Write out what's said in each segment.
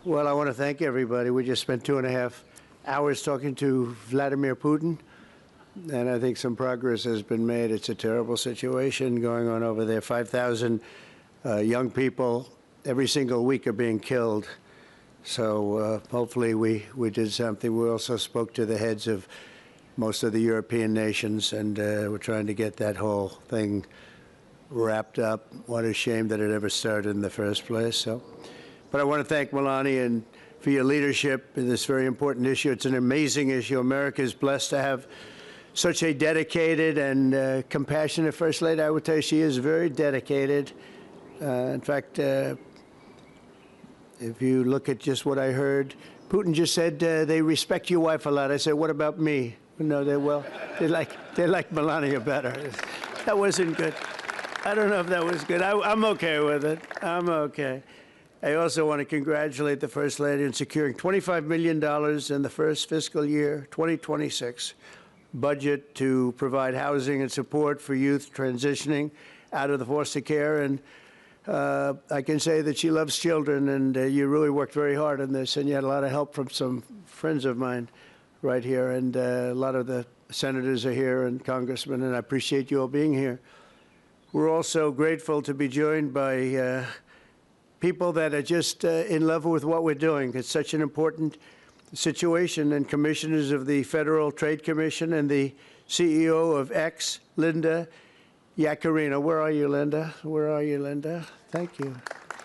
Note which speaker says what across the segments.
Speaker 1: Well, I want to thank everybody. We just spent 2.5 hours talking to Vladimir Putin, and I think some progress has been made. It's a terrible situation going on over there. 5,000 young people every single week are being killed. So hopefully we did something. We also spoke to the heads of most of the European nations, and we're trying to get that whole thing wrapped up. What a shame that it ever started in the first place. But I want to thank Melania for your leadership in this very important issue. It's an amazing issue. America is blessed to have such a dedicated and compassionate First Lady. I would tell you she is very dedicated. In fact, if you look at just what I heard, Putin just said they respect your wife a lot. I said, what about me? No, they like Melania better. That wasn't good. I don't know if that was good. I'm okay with it. I'm okay. I also want to congratulate the First Lady in securing $25 million in the first fiscal year, 2026, budget to provide housing and support for youth transitioning out of the foster care. And I can say that she loves children, and you really worked very hard on this, and you had a lot of help from some friends of mine right here, and a lot of the senators are here and congressmen, and I appreciate you all being here. We're also grateful to be joined by people that are just in love with what we're doing. It's such an important situation, and commissioners of the Federal Trade Commission and the CEO of X, Linda Yaccarino. Where are you, Linda? Where are you, Linda? Thank you.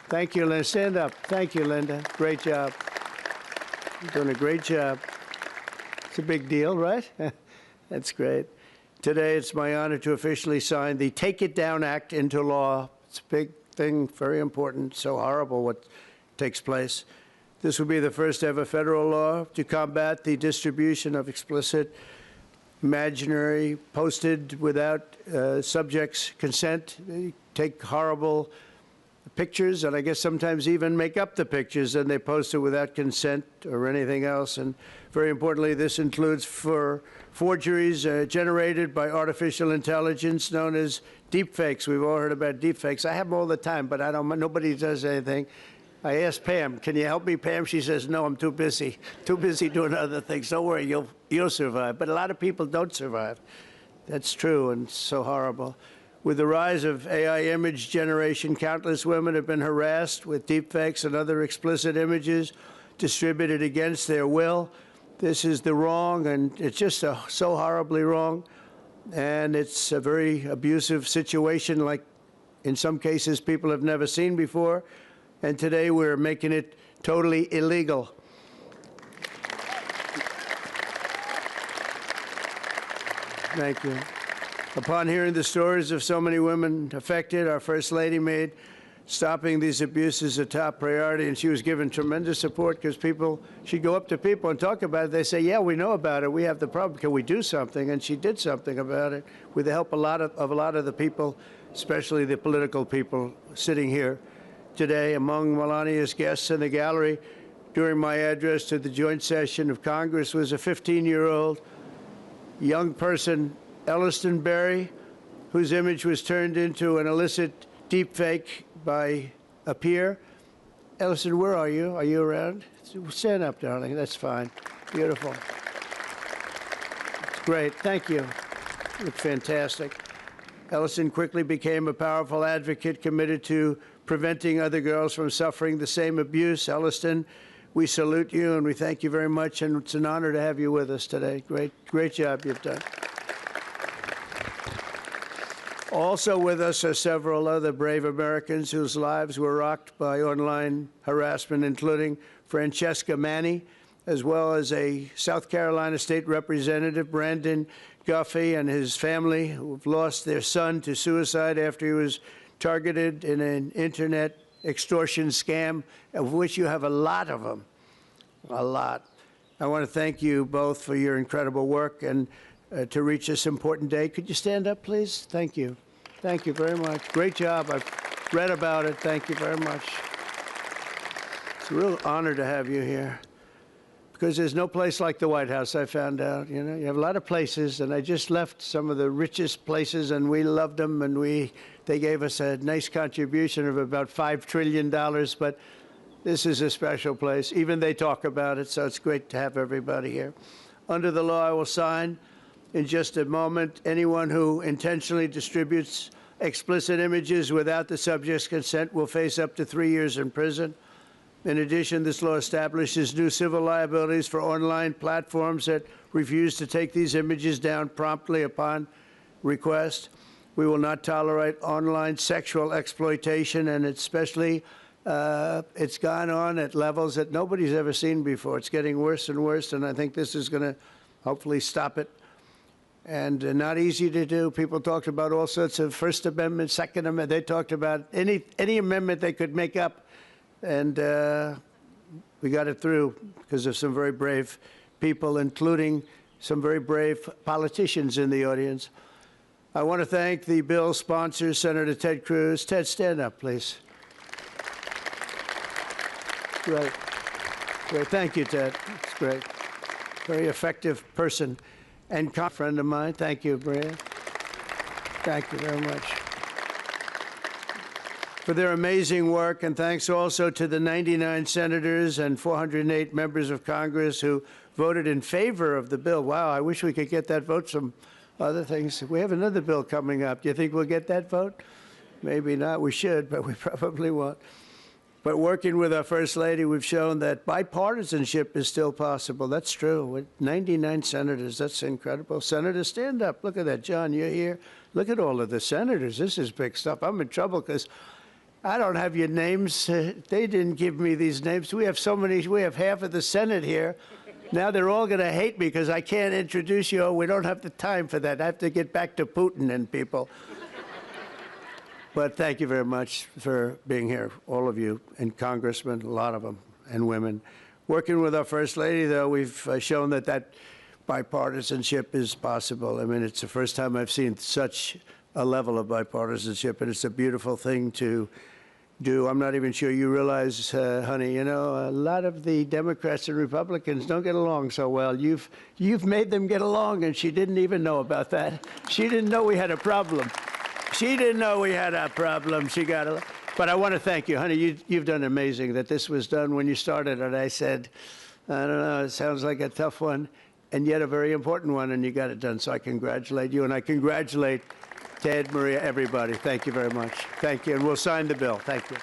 Speaker 1: Thank you, Linda. Stand up. Thank you, Linda. Great job. You're doing a great job. It's a big deal, right? That's great. Today, it's my honor to officially sign the Take It Down Act into law. It's a big thing, very important, so horrible what takes place. This will be the first ever federal law to combat the distribution of explicit, imaginary, posted without subjects' consent. They take horrible pictures, and I guess sometimes even make up the pictures, and they post it without consent or anything else. And very importantly, this includes for forgeries generated by artificial intelligence known as deepfakes. We've all heard about deepfakes. I have them all the time, but nobody does anything. I asked Pam, can you help me, Pam? She says, no, I'm too busy doing other things. Don't worry, you'll survive. But a lot of people don't survive. That's true, and so horrible. With the rise of AI image generation, countless women have been harassed with deepfakes and other explicit images distributed against their will. This is the wrong, and it's just so horribly wrong. And it's a very abusive situation, like in some cases people have never seen before. And today we're making it totally illegal. Thank you. Upon hearing the stories of so many women affected, our First Lady made stopping these abuses a top priority, and she was given tremendous support because she'd go up to people and talk about it. They say, yeah, we know about it. We have the problem. Can we do something? And she did something about it with the help of a lot of the people, especially the political people sitting here today. Among Melania's guests in the gallery during my address to the joint session of Congress was a 15-year-old young person, Elliston Berry, whose image was turned into an illicit deepfake by a peer. Elliston, where are you? Are you around? Stand up, darling. That's fine. Beautiful. It's great. Thank you. You look fantastic. Elliston quickly became a powerful advocate committed to preventing other girls from suffering the same abuse. Elliston, we salute you and we thank you very much, and it's an honor to have you with us today. Great job you've done. Also with us are several other brave Americans whose lives were rocked by online harassment, including Francesca Manny, as well as a South Carolina State Representative, Brandon Guffey, and his family, who have lost their son to suicide after he was targeted in an internet extortion scam, of which you have a lot of them, a lot. I want to thank you both for your incredible work and to reach this important day. Could you stand up, please? Thank you. Thank you very much. Great job. I've read about it. Thank you very much. It's a real honor to have you here, because there's no place like the White House, I found out. You know, you have a lot of places, and I just left some of the richest places, and we loved them, and they gave us a nice contribution of about $5 trillion, but This is a special place. Even they talk about it, so it's great to have everybody here. Under the law, I will sign in just a moment. Anyone who intentionally distributes explicit images without the subject's consent will face up to 3 years in prison. In addition, this law establishes new civil liabilities for online platforms that refuse to take these images down promptly upon request. We will not tolerate online sexual exploitation, and especially it's gone on at levels that nobody's ever seen before. It's getting worse and worse, and I think this is going to hopefully stop it. And not easy to do. People talked about all sorts of First Amendment, Second Amendment. They talked about any amendment they could make up, and we got it through because of some very brave people, including some very brave politicians in the audience. I want to thank the bill sponsors, Senator Ted Cruz. Ted, stand up, please. Great. Great. Thank you, Ted. It's great. Very effective person and friend of mine. Thank you, Maria. Thank you very much for their amazing work, and thanks also to the 99 senators and 408 members of Congress who voted in favor of the bill. Wow, I wish we could get that vote. Some other things. We have another bill coming up. Do you think we'll get that vote? Maybe not. We should, but we probably won't. But working with our First Lady, we've shown that bipartisanship is still possible. That's true. With 99 senators, that's incredible. Senators, stand up. Look at that. John, you're here. Look at all of the senators. This is big stuff. I'm in trouble because I don't have your names. They didn't give me these names. We have so many. We have half of the Senate here. Now they're all going to hate me because I can't introduce you. We don't have the time for that. I have to get back to Putin and people. But thank you very much for being here, all of you, and congressmen, a lot of them, and women. Working with our First Lady, though, we've shown that bipartisanship is possible. I mean, it's the first time I've seen such a level of bipartisanship, and it's a beautiful thing to do. I'm not even sure you realize, honey, you know, a lot of the Democrats and Republicans don't get along so well. You've made them get along, and she didn't even know about that. She didn't know we had a problem. She didn't know we had a problem. She got it. But I want to thank you, honey. You've done amazing that this was done when you started. And I said, I don't know, it sounds like a tough one, and yet a very important one, and you got it done. So I congratulate you, and I congratulate Ted, Maria, everybody. Thank you very much. Thank you. And we'll sign the bill. Thank you.